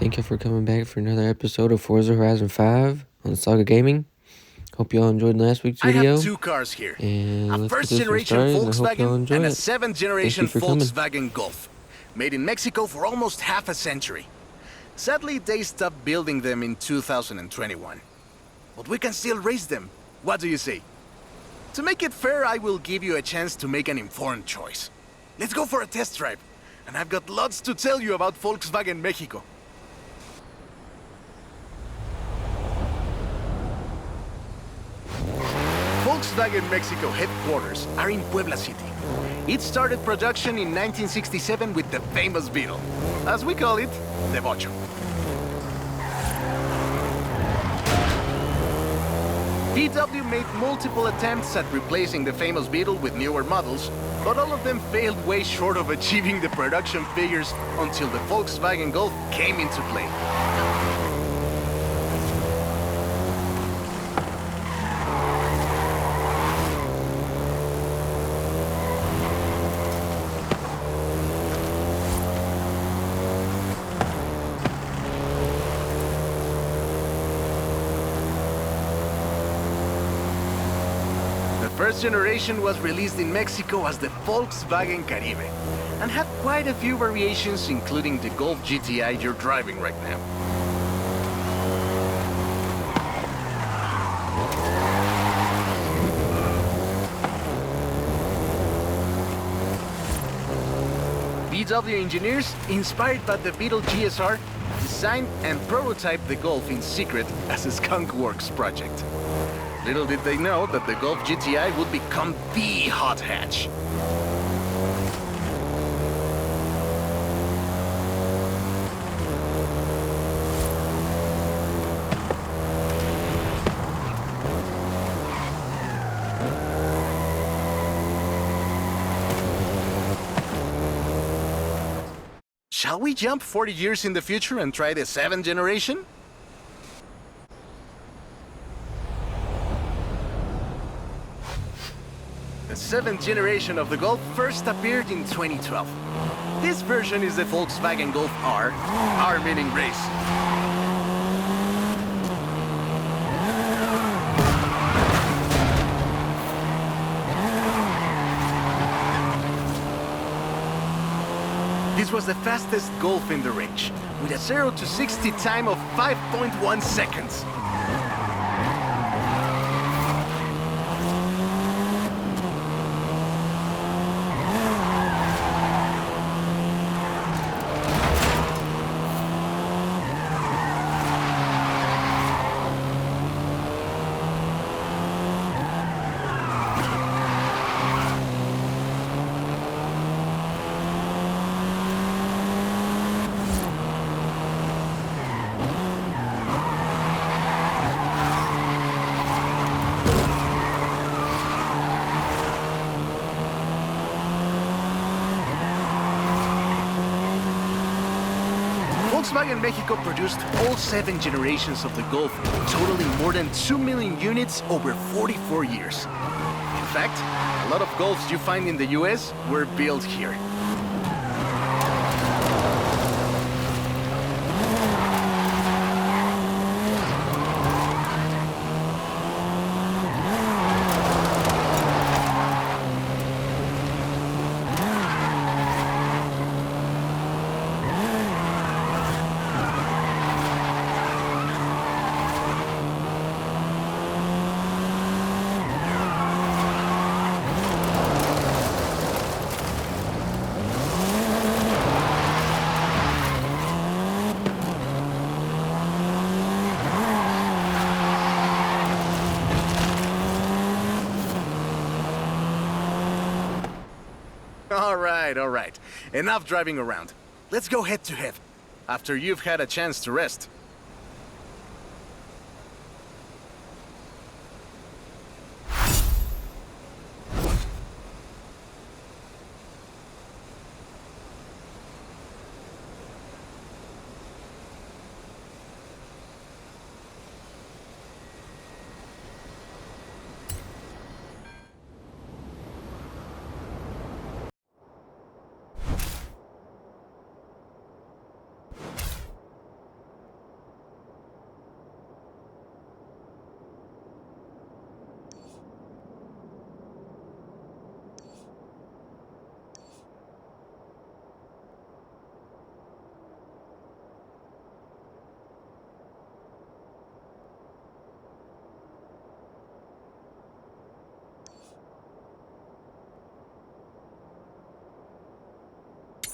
Thank you for coming back for another episode of Forza Horizon 5 on Saga Gaming. Hope y'all enjoyed last week's I video. have two cars here. And A let's get first this one generation started, and I hope y'all Volkswagen enjoy and a it. 7th Thank you generation for coming. Volkswagen Golf. Made in Mexico for almost half a century. Sadly, they stopped building them in 2021. But we can still race them. What do you say? To make it fair, I will give you a chance to make an informed choice. Let's go for a test drive. And I've got lots to tell you about Volkswagen Mexico. Volkswagen Mexico headquarters are in Puebla City. It started production in 1967 with the famous Beetle. As we call it, the Bocho. VW made multiple attempts at replacing the famous Beetle with newer models, but all of them failed way short of achieving the production figures until the Volkswagen Golf came into play. The first generation was released in Mexico as the Volkswagen Caribe, and had quite a few variations, including the Golf GTI you're driving right now. VW engineers, inspired by the Beetle GSR, designed and prototyped the Golf in secret as a Skunk Works project. Little did they know that the Golf GTI would become the hot hatch. Shall we jump 40 years in the future and try the 7th generation? The 7th generation of the Golf first appeared in 2012. This version is the Volkswagen Golf R meaning race. This was the fastest Golf in the range, with a 0 to 60 time of 5.1 seconds. Volkswagen Mexico produced all 7 generations of the Golf, totaling more than 2 million units over 44 years. In fact, a lot of Golfs you find in the US were built here. All right. Enough driving around. Let's go head to head, after you've had a chance to rest.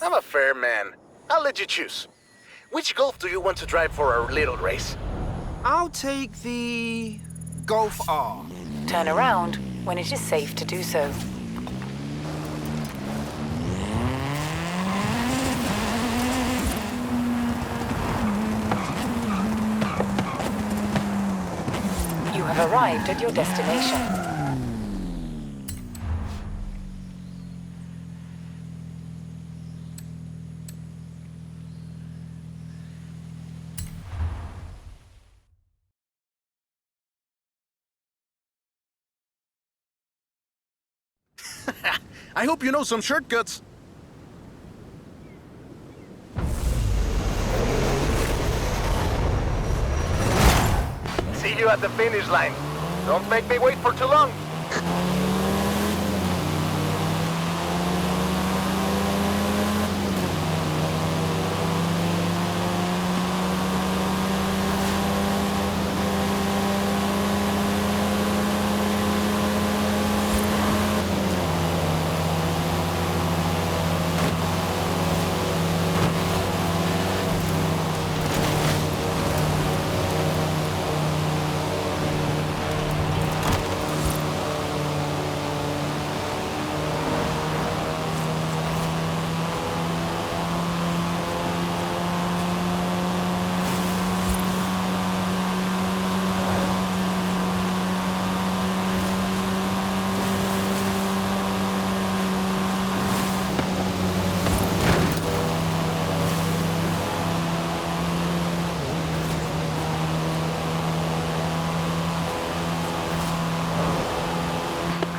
I'm a fair man. I'll let you choose. Which Golf do you want to drive for our little race? I'll take the Golf R. Turn around when it is safe to do so. You have arrived at your destination. I hope you know some shortcuts. See you at the finish line. Don't make me wait for too long.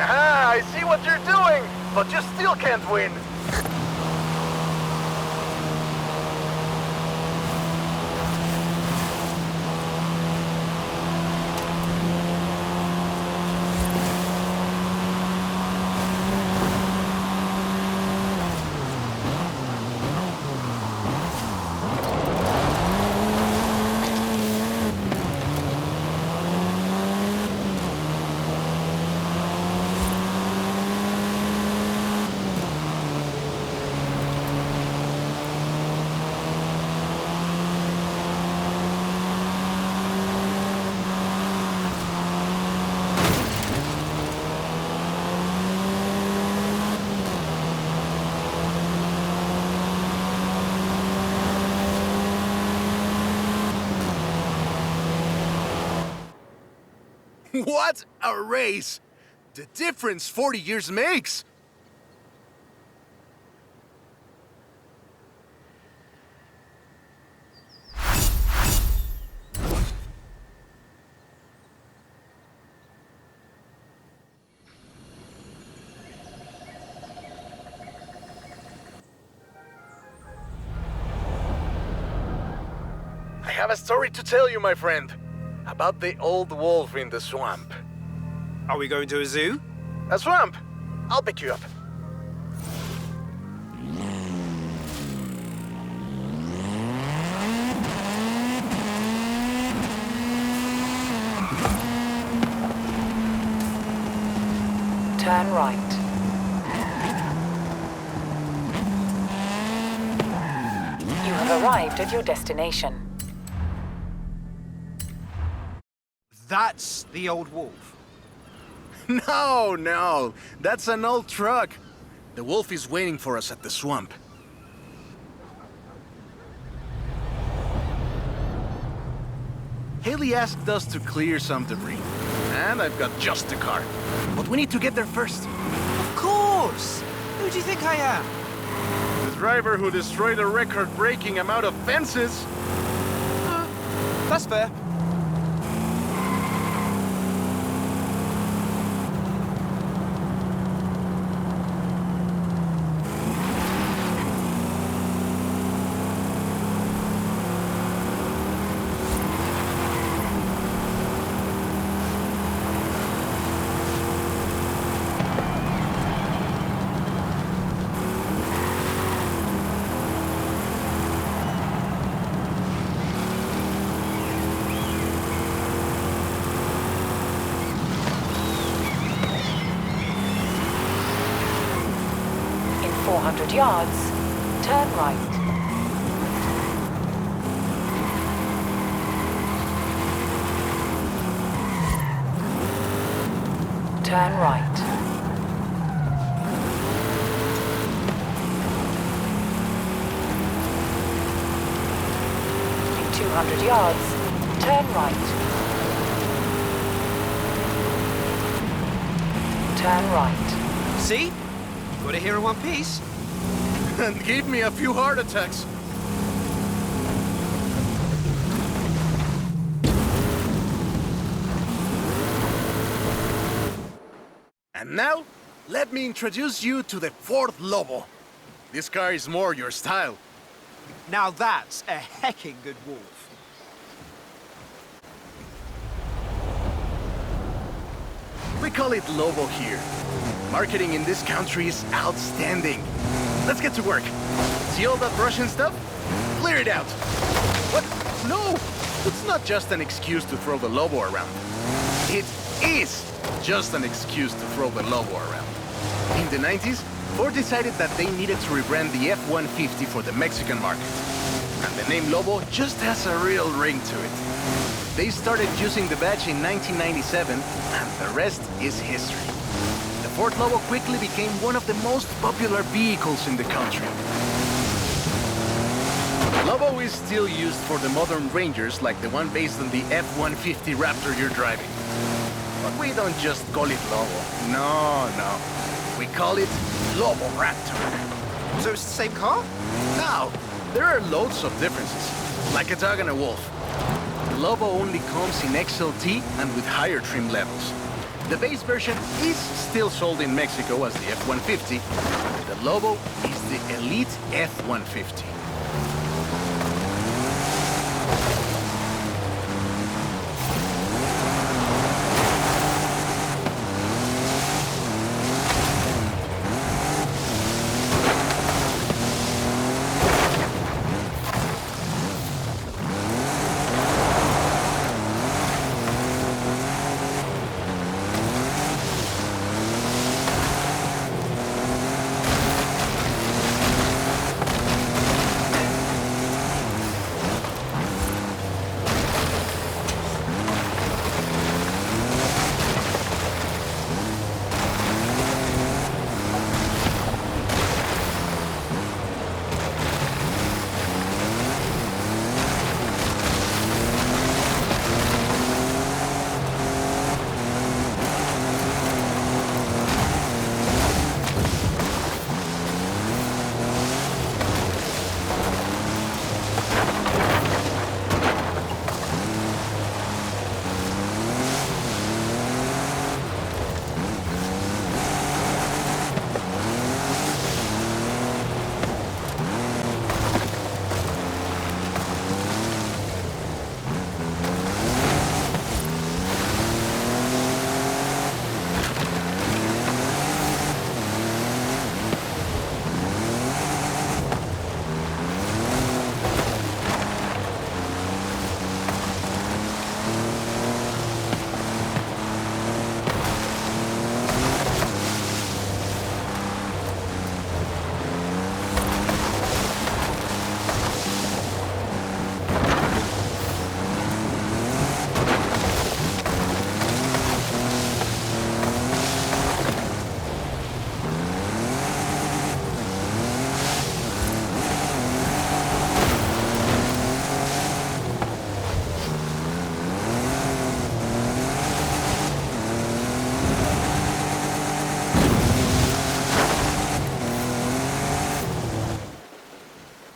Aha, I see what you're doing, but you still can't win. What a race! The difference 40 years makes! I have a story to tell you, my friend. About the old wolf in the swamp. Are we going to a zoo? A swamp? I'll pick you up. Turn right. You have arrived at your destination. That's the old wolf. No, that's an old truck. The wolf is waiting for us at the swamp. Haley asked us to clear some debris, and I've got just the car. But we need to get there first. Of course! Who do you think I am? The driver who destroyed a record-breaking amount of fences. That's fair. In 400 yards, Turn right. Turn right. In 200 yards, turn right. Turn right. See? Got it here in one piece. And give me a few heart attacks. And now, let me introduce you to the fourth Lobo. This car is more your style. Now that's a hecking good wolf. We call it Lobo here. Marketing in this country is outstanding. Let's get to work. See all that Russian stuff? Clear it out. What? No! It's not just an excuse to throw the Lobo around. It is just an excuse to throw the Lobo around. In the 90s, Ford decided that they needed to rebrand the F-150 for the Mexican market. And the name Lobo just has a real ring to it. They started using the badge in 1997, and the rest is history. The Ford Lobo quickly became one of the most popular vehicles in the country. Lobo is still used for the modern Rangers like the one based on the F-150 Raptor you're driving. But we don't just call it Lobo. No. We call it Lobo Raptor. So it's the same car? Now, there are loads of differences, like a dog and a wolf. The Lobo only comes in XLT and with higher trim levels. The base version is still sold in Mexico as the F-150. The Lobo is the Elite F-150.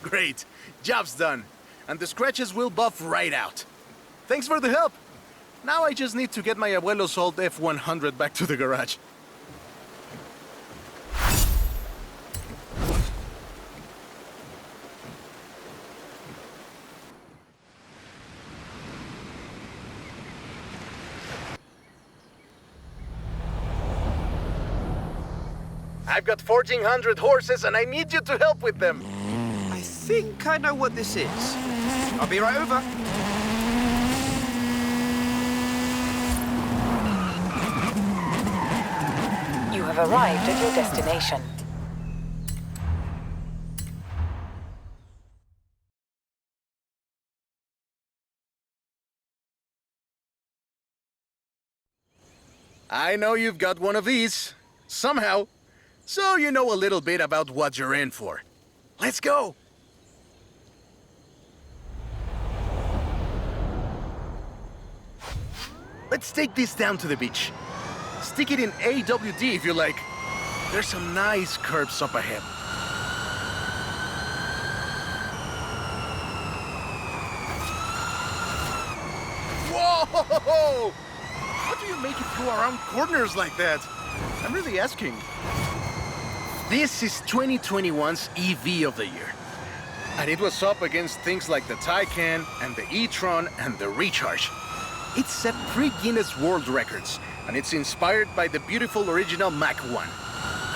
Great. Job's done. And the scratches will buff right out. Thanks for the help. Now I just need to get my abuelo's old F-100 back to the garage. I've got 1,400 horses and I need you to help with them. I think I know what this is. I'll be right over. You have arrived at your destination. I know you've got one of these, somehow, so you know a little bit about what you're in for. Let's go! Let's take this down to the beach. Stick it in AWD if you like. There's some nice curves up ahead. Whoa! How do you make it through around corners like that? I'm really asking. This is 2021's EV of the year. And it was up against things like the Taycan and the e-tron and the Recharge. It set 3 Guinness World Records, and it's inspired by the beautiful original Mach 1.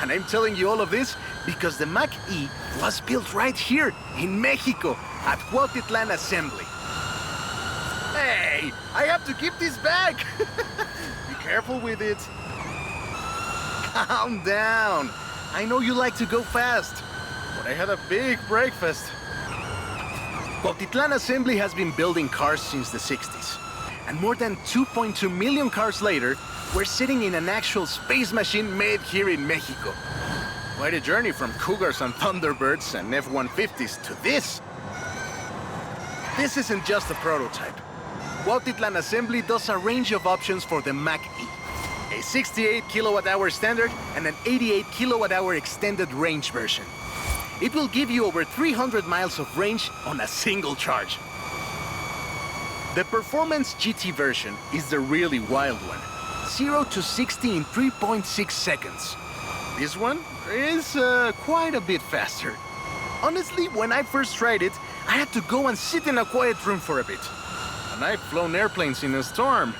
And I'm telling you all of this because the Mach E was built right here in Mexico at Cuautitlán Assembly. Hey, I have to keep this back. Be careful with it. Calm down. I know you like to go fast, but I had a big breakfast. Cuautitlán Assembly has been building cars since the 60s. And more than 2.2 million cars later, we're sitting in an actual space machine made here in Mexico. Quite a journey from Cougars and Thunderbirds and F-150s to this. This isn't just a prototype. Cuautitlán Assembly does a range of options for the Mach E. A 68 kilowatt-hour standard and an 88 kilowatt-hour extended range version. It will give you over 300 miles of range on a single charge. The Performance GT version is the really wild one. 0 to 60 in 3.6 seconds. This one is quite a bit faster. Honestly, when I first tried it, I had to go and sit in a quiet room for a bit. And I've flown airplanes in a storm.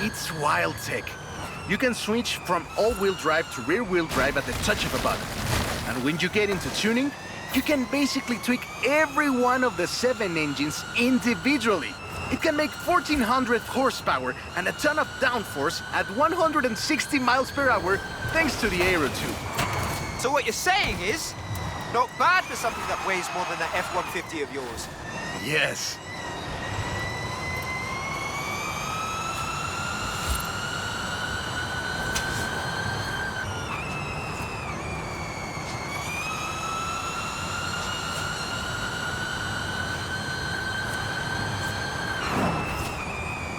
It's wild tech. You can switch from all-wheel drive to rear-wheel drive at the touch of a button. And when you get into tuning, you can basically tweak every one of the 7 engines individually. It can make 1400 horsepower and a ton of downforce at 160 miles per hour thanks to the aero tube. So what you're saying is, not bad for something that weighs more than that F-150 of yours. Yes.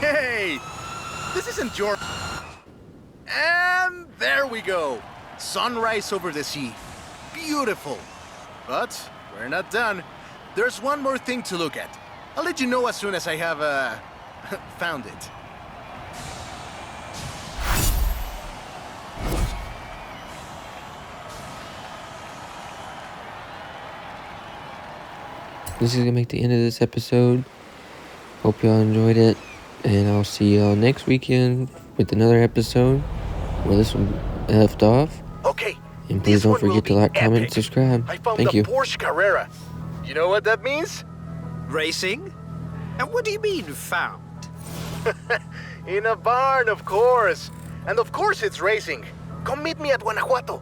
Hey! This isn't your... And there we go! Sunrise over the sea. Beautiful. But we're not done. There's one more thing to look at. I'll let you know as soon as I have, found it. This is gonna make the end of this episode. Hope y'all enjoyed it, and I'll see y'all next weekend with another episode where this one left off. Okay. And please don't forget to like, comment, and epic. subscribe. I found Thank the you. Porsche Carrera. You know what that means? Racing? And what do you mean, found? In a barn, of course. And of course it's racing. Come meet me at Guanajuato.